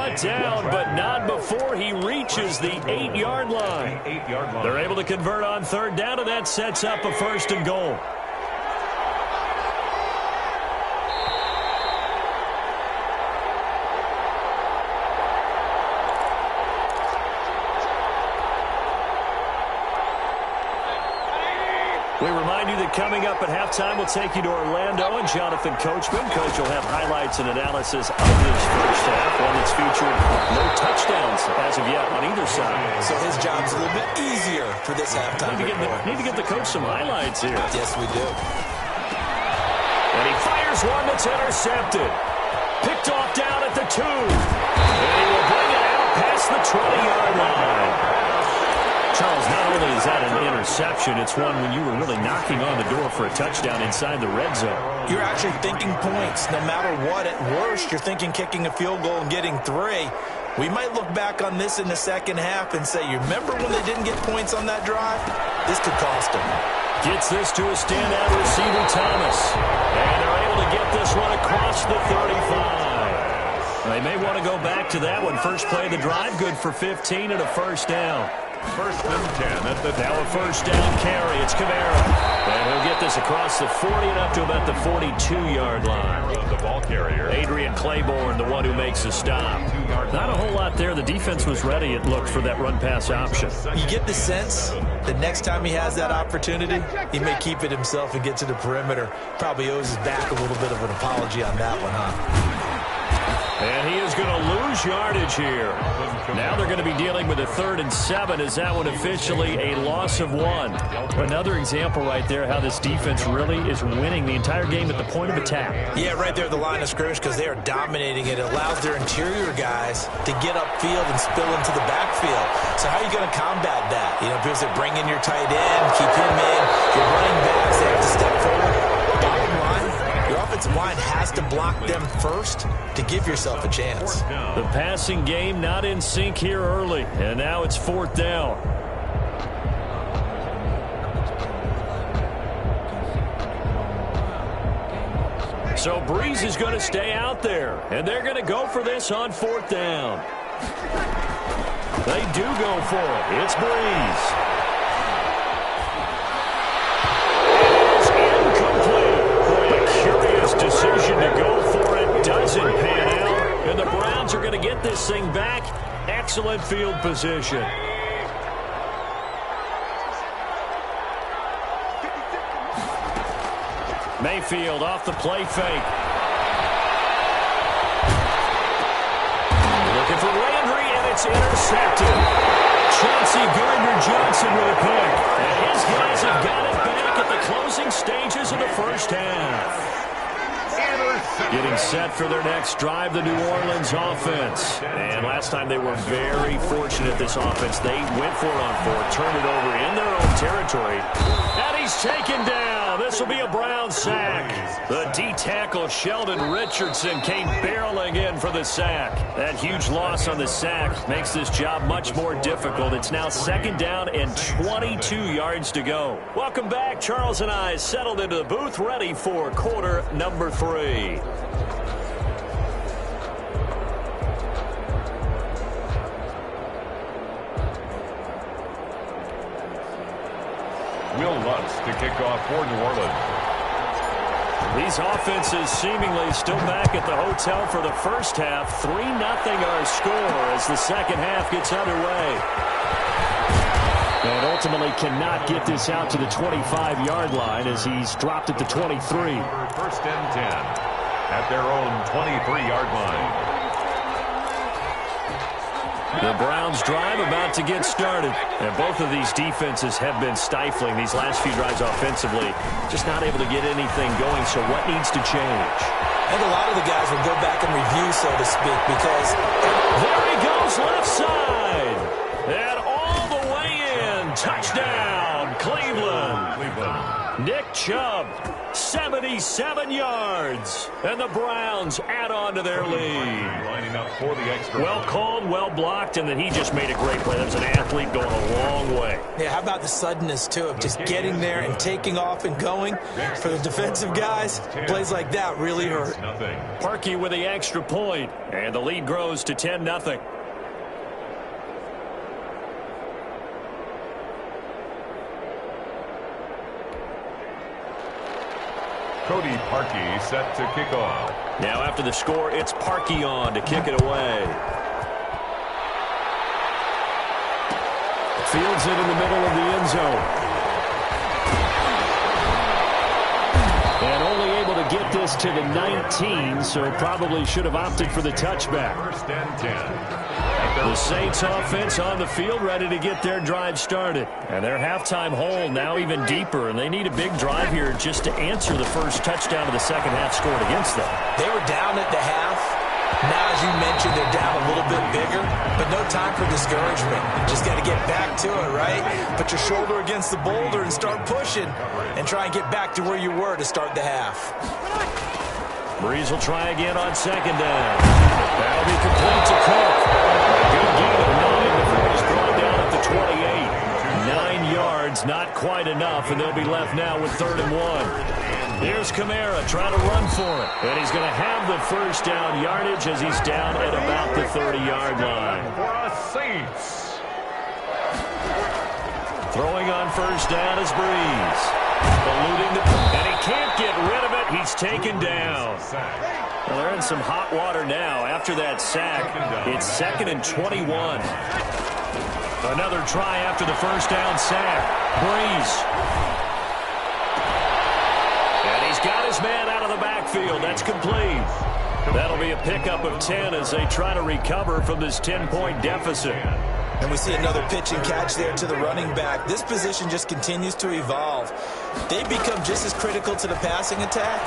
brought down, but not before he reaches the 8-yard line. They're able to convert on third down, and that sets up a 1st and goal. We remind you that coming up at halftime, we'll take you to Orlando and Jonathan Coachman. Coach will have highlights and analysis of this first half, one that's featured no touchdowns as of yet on either side. So his job's a little bit easier for this halftime. Need to get the coach some highlights here. Yes, we do. And he fires one that's intercepted. Picked off down at the 2. And he will bring it out past the 20-yard line. Charles, not only is that an interception, it's one when you were really knocking on the door for a touchdown inside the red zone. You're actually thinking points. No matter what, at worst, you're thinking kicking a field goal and getting 3. We might look back on this in the second half and say, you remember when they didn't get points on that drive? This could cost them. Gets this to a standout receiver, Thomas. And they're able to get this one across the 35. They may want to go back to that one. First play of the drive, good for 15 and a 1st down. 1st and 10 at the now a 1st down carry. It's Kamara. And he'll get this across the 40 and up to about the 42-yard line. The ball carrier. Adrian Claiborne, the one who makes the stop. Not a whole lot there. The defense was ready, it looked, for that run-pass option. You get the sense that next time he has that opportunity, he may keep it himself and get to the perimeter. Probably owes his back a little bit of an apology on that one, huh? And he is going to lose yardage here. Now they're going to be dealing with a 3rd and 7 as that one officially a loss of 1. Another example right there how this defense really is winning the entire game at the point of attack. Yeah, right there at the line of scrimmage because they are dominating it. It allows their interior guys to get upfield and spill into the backfield. So how are you going to combat that? You know, because they bring in your tight end, keep him in. Your running backs, they have to step forward. Bottom line, your offensive line has to block them first to give yourself a chance. The passing game not in sync here early, and now it's 4th down. So Breeze is going to stay out there, and they're going to go for this on 4th down. They do go for it. It's Breeze. Decision to go for it doesn't pan out, and the Browns are going to get this thing back. Excellent field position. Mayfield off the play fake. Looking for Landry, and it's intercepted. Chauncey Gardner-Johnson with a pick. And his guys have got it back at the closing stages of the first half. Getting set for their next drive, the New Orleans offense. And last time they were very fortunate, this offense. They went for it on 4th, turned it over in their own territory. And he's taken down. This will be a Brown sack. The D-tackle, Sheldon Richardson, came barreling in for the sack. That huge loss on the sack makes this job much more difficult. It's now 2nd down and 22 yards to go. Welcome back. Charles and I settled into the booth, ready for quarter number 3. Will Lutz to kick off for New Orleans. These offenses seemingly still back at the hotel for the first half. 3-0 our score as the second half gets underway. And ultimately cannot get this out to the 25-yard line as he's dropped at the 23. 1st and 10 at their own 23-yard line. The Browns drive about to get started. And both of these defenses have been stifling these last few drives offensively. Just not able to get anything going, so what needs to change? And a lot of the guys will go back and review, so to speak, because... There he goes, left side. And all the way in. Touchdown, Cleveland. Nick Chubb 77 yards. And the Browns add on to their lead. Lining up for the extra. Well called, well blocked, and then he just made a great play. That was an athlete going a long way. Yeah, how about the suddenness, too, of just getting there and taking off and going? For the defensive guys, plays like that really hurt. Parkey with the extra point, and the lead grows to 10-0. Cody Parkey set to kick off. Now after the score, it's Parkey on to kick it away. Fields it in the middle of the end zone. And only able to get this to the 19, so probably should have opted for the touchback. First and 10. The Saints offense on the field, ready to get their drive started. And their halftime hole now even deeper, and they need a big drive here just to answer the first touchdown of the second half scored against them. They were down at the half. Now, as you mentioned, they're down a little bit bigger, but no time for discouragement. Just got to get back to it, right? Put your shoulder against the boulder and start pushing and try and get back to where you were to start the half. Breeze will try again on second down. That'll be complete to Cook. Good gain of 9 before he's brought down at the 28. 9 yards, not quite enough, and they'll be left now with 3rd and 1. Here's Kamara trying to run for it. And he's going to have the first down yardage as he's down at about the 30-yard line. For the Saints. Throwing on first down is Breeze. Eluding the... And he can't get rid of it. He's taken down. Well, they're in some hot water now. After that sack, it's 2nd and 21. Another try after the first down sack. Breeze. And he's got his man out of the backfield. That's complete. That'll be a pickup of 10 as they try to recover from this 10-point deficit. And we see another pitch and catch there to the running back. This position just continues to evolve. They become just as critical to the passing attack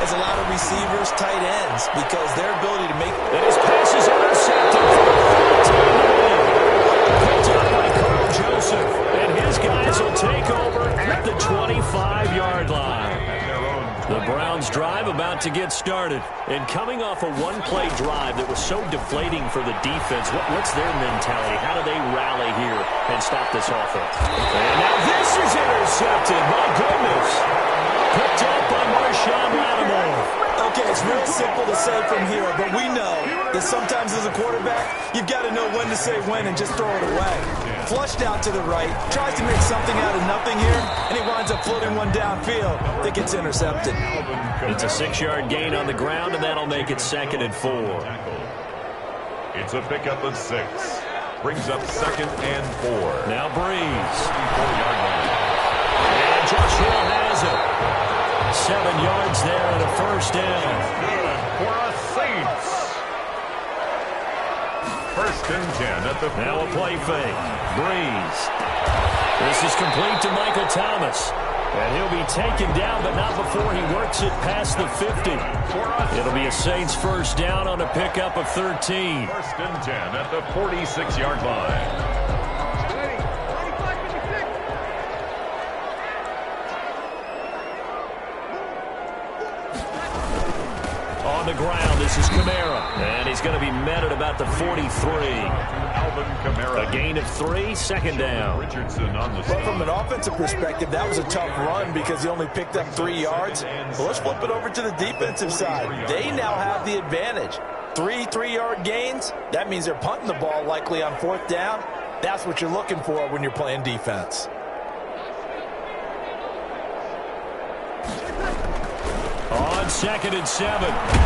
as a lot of receivers, tight ends, because their ability to make... And his pass is intercepted. Picked up by Carl Joseph. And his guys will take over at the 25-yard line. The Browns drive about to get started. And coming off a one-play drive that was so deflating for the defense, what's their mentality? How do they rally here and stop this offense? And now this is intercepted. My goodness. Picked up by Marshawn Lattimore. Okay, it's real simple to say from here, but we know that sometimes as a quarterback, you've got to know when to say when and just throw it away. Flushed out to the right, tries to make something out of nothing here, and he winds up floating one downfield that gets intercepted. It's a 6-yard gain on the ground, and that'll make it 2nd and 4. It's a pickup of 6. Brings up 2nd and 4. Now Breeze. 34-yard line. And Joshua has it. 7 yards there and a first down. Good for a Saints. 1st and 10 at the... Now a play fake. Breeze. This is complete to Michael Thomas. And he'll be taken down, but not before he works it past the 50. It'll be a Saints first down on a pickup of 13. 1st and 10 at the 46-yard line. On the ground, this is Kamara. And he's going to be met at about the 43. Alvin Kamara. A gain of 3, 2nd down. Richardson on the But from an offensive perspective, that was a tough run because he only picked up 3 yards. Well, let's flip it over to the defensive side. They now have the advantage. 3 3-yard gains. That means they're punting the ball likely on 4th down. That's what you're looking for when you're playing defense. On 2nd and 7,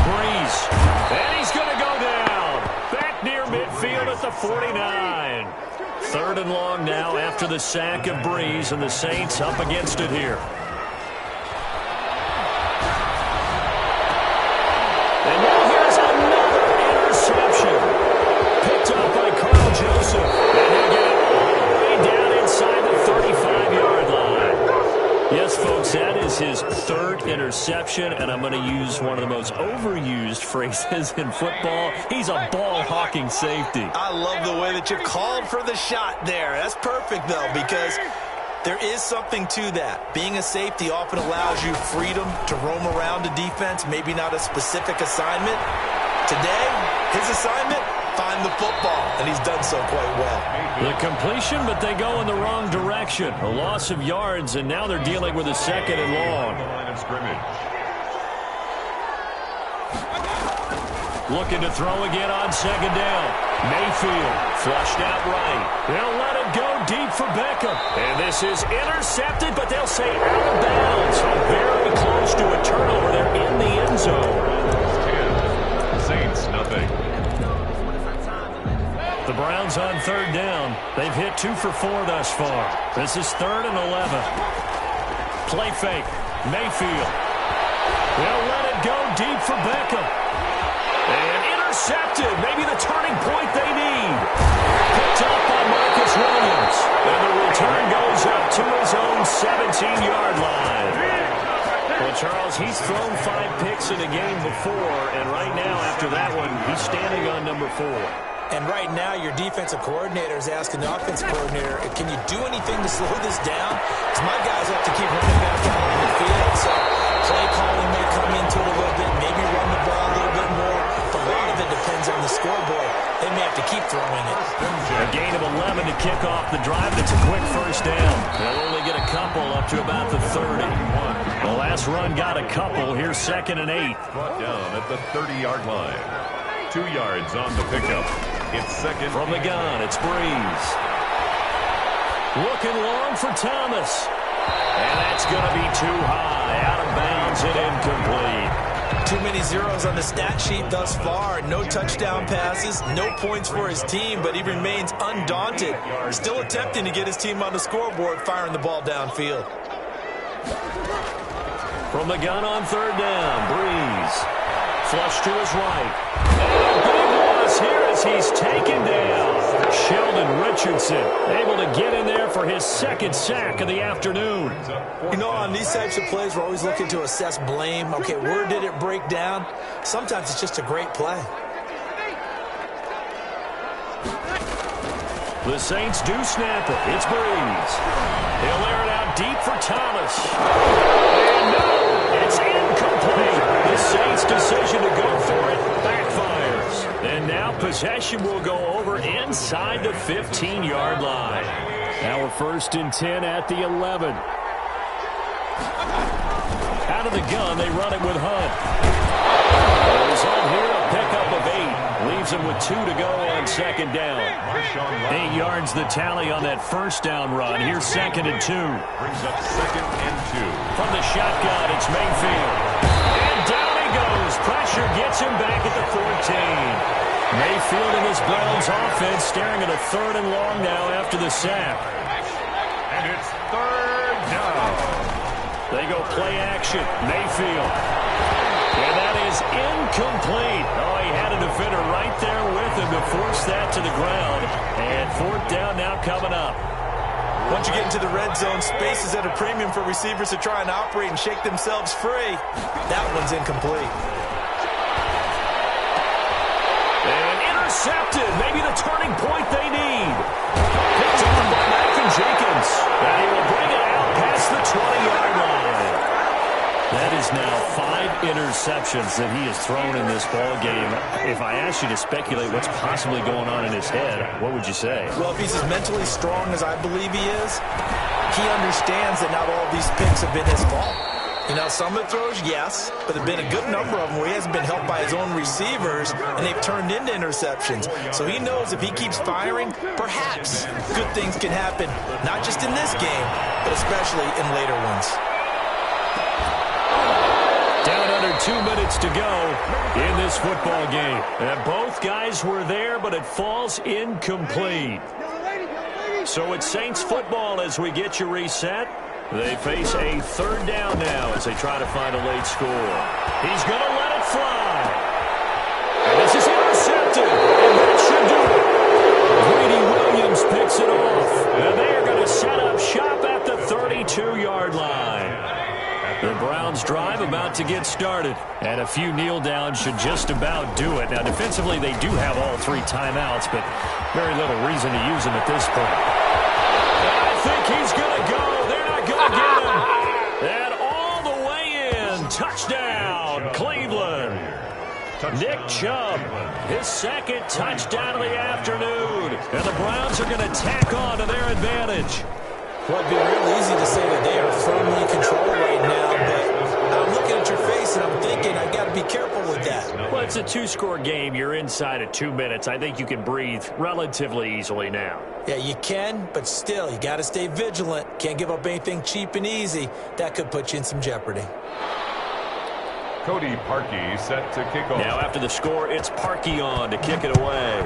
Breeze. And he's going to go down. Back near midfield at the 49. 3rd and long now after the sack of Breeze, and the Saints up against it here. And now here's another interception. Picked up by Carl Joseph. And he'll get it all the way down inside the 35-yard line. Yes, folks, that is his 3rd interception, and I'm going to use one of the most overused phrases in football. He's a ball-hawking safety. I love the way that you called for the shot there. That's perfect, though, because There is something to that. Being a safety often allows you freedom to roam around a defense, maybe not a specific assignment. Today, his assignment, find the football, and he's done so quite well. The completion, but they go in the wrong direction. A loss of yards, and now they're dealing with a second and long. Line of scrimmage. Looking to throw again on second down. Mayfield flushed out right. They'll let it go deep for Beckham. And this is intercepted, but they'll say out of bounds. So very close to a turnover. They're in the end zone. 10. Saints, nothing. The Browns on third down. They've hit 2 for 4 thus far. This is 3rd and 11. Play fake. Mayfield. They'll let it go deep for Beckham. And intercepted. Maybe the turning point they need. Picked up by Marcus Williams. And the return goes up to his own 17-yard line. Well, Charles, he's thrown 5 picks in a game before, and right now, after that one, he's standing on number 4. And right now, your defensive coordinator is asking the offensive coordinator, can you do anything to slow this down? Because my guys have to keep running back out on the field. So play calling may come into it a little bit, maybe run the ball a little bit more. But a lot of it depends on the scoreboard. They may have to keep throwing it. A gain of 11 to kick off the drive. It's a quick first down. They'll only get a couple up to about the 30. The last run got a couple. Here's 2nd and 8. Brought down at the 30-yard line. 2 yards on the pickup. It's second. From the gun, it's Breeze. Looking long for Thomas. And that's going to be too high. Out of bounds and incomplete. Too many zeros on the stat sheet thus far. No touchdown passes, no points for his team, but he remains undaunted. Still attempting to get his team on the scoreboard, firing the ball downfield. From the gun on third down, Breeze. Flush to his right. And a big loss here as he's taken down. Sheldon Richardson able to get in there for his 2nd sack of the afternoon. You know, on these types of plays, we're always looking to assess blame. Okay, where did it break down? Sometimes it's just a great play. The Saints do snap it. It's Breeze. He'll air it out deep for Thomas. And no, it's incomplete. The Saints' decision to go for it backfires. And now possession will go over inside the 15-yard line. Now we're 1st and 10 at the 11. Out of the gun, they run it with Hunt. The result here, a pickup of 8. Leaves him with 2 to go on 2nd down. 8 yards the tally on that first down run. Here's 2nd and 2. Brings up 2nd and 2. From the shotgun, it's Mayfield. And down he goes. Pressure gets him back at the 14. Mayfield and his Browns offense staring at a 3rd and long now after the sack. And it's 3rd down. They go play action. Mayfield. And that is incomplete. Oh, he had a defender right there with him to force that to the ground. And 4th down now coming up. Once you get into the red zone, space is at a premium for receivers to try and operate and shake themselves free. That one's incomplete. And intercepted. Maybe the turning point they need. Picked up by Malcolm Jenkins. And he will bring it out past the 20-yard line. That is now 5 interceptions that he has thrown in this ball game. If I asked you to speculate what's possibly going on in his head, what would you say? Well, if he's as mentally strong as I believe he is, he understands that not all of these picks have been his fault. You know, some of the throws, yes, but there have been a good number of them where he hasn't been helped by his own receivers, and they've turned into interceptions. So he knows if he keeps firing, perhaps good things can happen, not just in this game, but especially in later ones. Down under 2 minutes to go in this football game. And both guys were there, but it falls incomplete. So it's Saints football as we get you reset. They face a 3rd down now as they try to find a late score. He's going to let it fly. And this is intercepted. And that should do it. Greedy Williams picks it off. And they are going to set up shop at the 32-yard line. The Browns drive about to get started, and a few kneel downs should just about do it. Now, defensively, they do have all 3 timeouts, but very little reason to use them at this point. think he's going to go. They're not going to get him. And all the way in. Touchdown, Cleveland. Nick Chubb, his second touchdown of the afternoon. And the Browns are going to tack on to their advantage. Well, it'd be real easy to say that they are firmly in control right now, but I'm looking at your face and I'm thinking I got to be careful with that. Well, it's a two-score game. You're inside of 2 minutes. I think you can breathe relatively easily now. Yeah, you can, but still, you got to stay vigilant. Can't give up anything cheap and easy. That could put you in some jeopardy. Cody Parkey set to kick off. Now after the score, it's Parkey on to kick it away.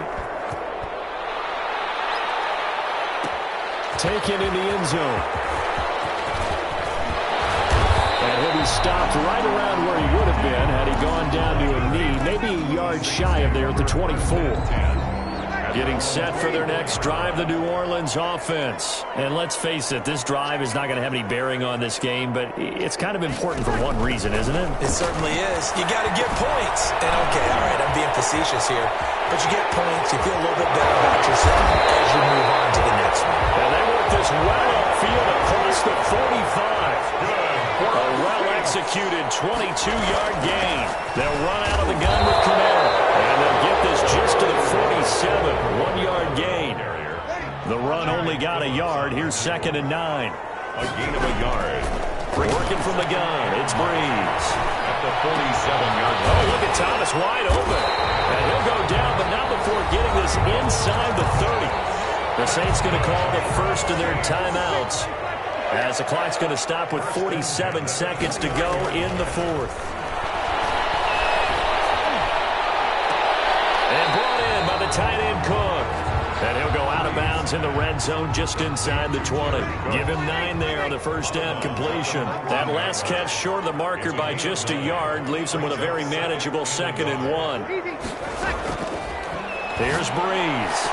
Taken in the end zone. And he'll be stopped right around where he would have been had he gone down to a knee, maybe a yard shy of there at the 24. Getting set for their next drive, the New Orleans offense. And let's face it, this drive is not going to have any bearing on this game, but it's kind of important for one reason, isn't it? It certainly is. You got to get points. And okay, all right, I'm being facetious here, but you get points, you feel a little bit better about yourself as you move on to the next one. And they work this well upfield across the 45. A well-executed 22-yard gain. They'll run out of the gun with Kamara. And they'll get this just to the 47. 1-yard gain. The run only got a yard. Here's 2nd and 9. A gain of a yard. Working from the gun. It's Breeze. At the 47-yard line. Oh, look at Thomas wide open. And he'll go down, but not before getting this inside the 30. The Saints going to call the first of their timeouts, as the clock's going to stop with 47 seconds to go in the fourth. And brought in by the tight end Cook. And he'll go out of bounds in the red zone just inside the 20. Give him 9 there on the first down completion. That last catch short of the marker by just a yard leaves him with a very manageable 2nd and 1. Here's Breeze.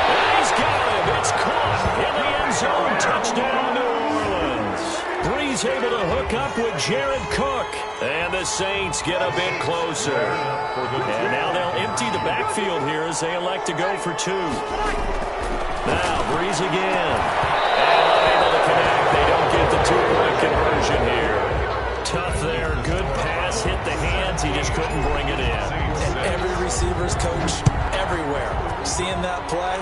And he's got him. It's caught in the end zone. Touchdown, New Orleans. Breeze able to hook up with Jared Cook. And the Saints get a bit closer. And now they'll empty the backfield here as they elect to go for 2. Now Breeze again. And unable to connect. They don't get the 2-point conversion here. Tough there. Good pass. Hit the hands. He just couldn't bring it in. And every receiver's coach everywhere. Seeing that play,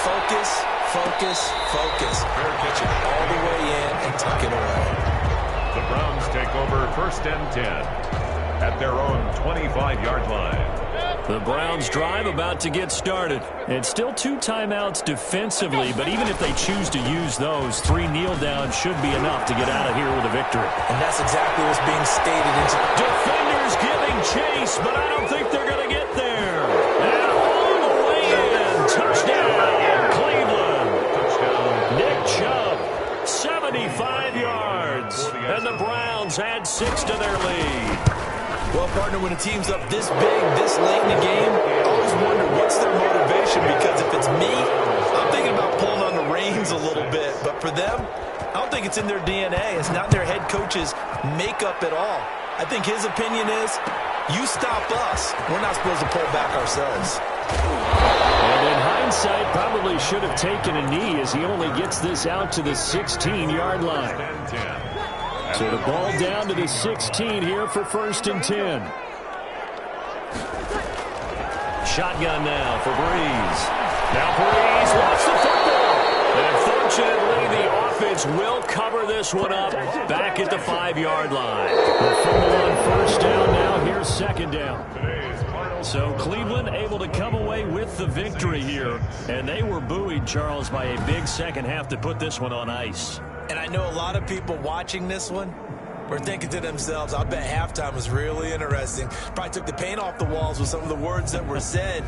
focus, focus, focus. Pitch it all the way in and tuck it away. The Browns take over 1st and 10 at their own 25-yard line. The Browns drive about to get started. It's still 2 timeouts defensively, but even if they choose to use those, 3 kneel downs should be enough to get out of here with a victory. And that's exactly what's being stated. Defenders giving chase, but I don't think they're going to get there. And all the way in. Touchdown, Cleveland. Touchdown. Nick Chubb, 75 yards. And the Browns add 6 to their lead. Well, partner, when a team's up this big, this late in the game, I always wonder what's their motivation, because if it's me, I'm thinking about pulling on the reins a little bit. But for them, I don't think it's in their DNA. It's not in their head coach's makeup at all. I think his opinion is, you stop us. We're not supposed to pull back ourselves. And in hindsight, probably should have taken a knee, as he only gets this out to the 16-yard line. So the ball down to the 16 here for 1st and 10. Shotgun now for Breeze. Now Breeze wants the football. And fortunately, the offense will cover this one up back at the 5-yard line. The fumble on 1st down now. Here's 2nd down. So Cleveland able to come away with the victory here. And they were buoyed, Charles, by a big second half to put this one on ice. And I know a lot of people watching this one were thinking to themselves, I bet halftime was really interesting. Probably took the paint off the walls with some of the words that were said.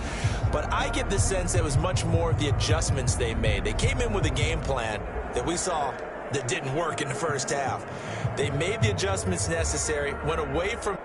But I get the sense it was much more of the adjustments they made. They came in with a game plan that we saw that didn't work in the first half. They made the adjustments necessary, went away from